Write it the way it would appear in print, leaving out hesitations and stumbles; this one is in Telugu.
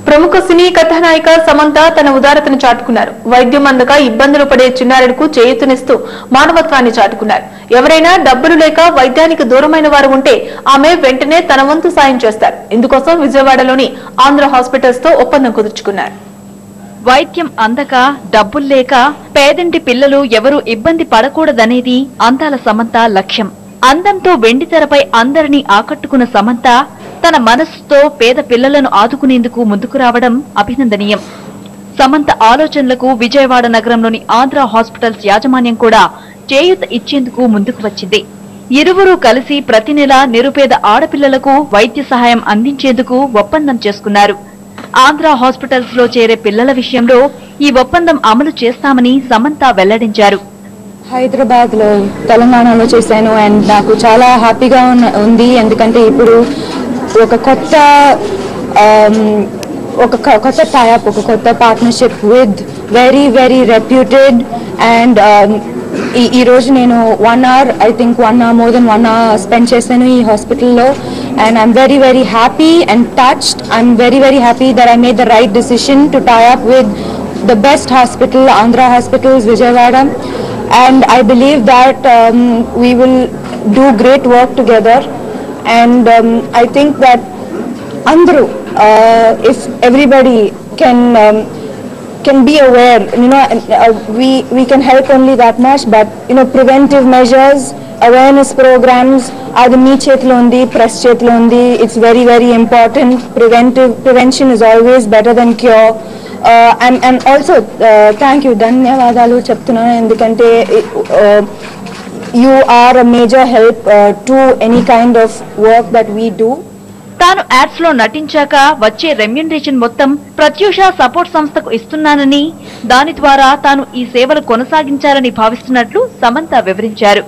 ప్రముఖ సినీ కథానాయిక సమంత తన ఉదారతను చాటుకున్నారు. వైద్యం అందక ఇబ్బందులు పడే చిన్నారులకు చేయూతనిస్తూ మానవత్వాన్ని చాటుకున్నారు. ఎవరైనా డబ్బులు లేక వైద్యానికి దూరమైన వారు ఉంటే ఆమె వెంటనే తన వంతు సాయం చేస్తారు. ఇందుకోసం విజయవాడలోని ఆంధ్ర హాస్పిటల్స్ తో ఒప్పందం కుదుర్చుకున్నారు. వైద్యం అందక డబ్బులు లేక పేదింటి పిల్లలు ఎవరూ ఇబ్బంది పడకూడదనేది అందాల సమంత లక్ష్యం. అందంతో వెండితెరపై అందరినీ ఆకట్టుకున్న సమంత తన మనస్సుతో పేద పిల్లలను ఆదుకునేందుకు ముందుకు రావడం అభినందనీయం. సమంత ఆలోచనలకు విజయవాడ నగరంలోని ఆంధ్ర హాస్పిటల్స్ యాజమాన్యం కూడా చేయూత ఇచ్చేందుకు ముందుకు వచ్చింది. ఇరువురూ కలిసి ప్రతి నెల నిరుపేద ఆడపిల్లలకు వైద్య సహాయం అందించేందుకు ఒప్పందం చేసుకున్నారు. ఆంధ్ర హాస్పిటల్స్ లో చేరే పిల్లల విషయంలో ఈ ఒప్పందం అమలు చేస్తామని సమంత వెల్లడించారు. హైదరాబాద్ లో తెలంగాణలో చేశాను అండ్ నాకు చాలా హ్యాపీగా ఉంది. ఎందుకంటే ఇప్పుడు ఒక కొత్త టైప్, ఒక కొత్త partnership with very very reputed and ఈ రోజు నేను 1 hour, I think 1 hour, more than 1 hour spend చేశాను ఈ హాస్పిటల్లో. And I'm very very happy and touched. I'm very very happy that I made the right decision to tie up with the best hospital, Andhra Hospitals, Vijayawada. And I believe that we will do great work together. And I think that Andhru, if everybody can be aware, we can help only that much, but preventive measures, awareness programs are the meet chetlo undi, press chetlo undi. It's very very important. Prevention is always better than cure. And also thank you, ధన్యవాదాలు చెప్తున్నాను ఎందుకంటే you are a major help to any kind of work that we do. తాను యాడ్స్ లో నటించాక వచ్చే రెమ్యునరేషన్ మొత్తం ప్రత్యూష సపోర్ట్ సంస్థకు ఇస్తున్నానని, దాని ద్వారా తాను ఈ సేవలు కొనసాగించాలని భావిస్తున్నట్లు సమంత వివరించారు.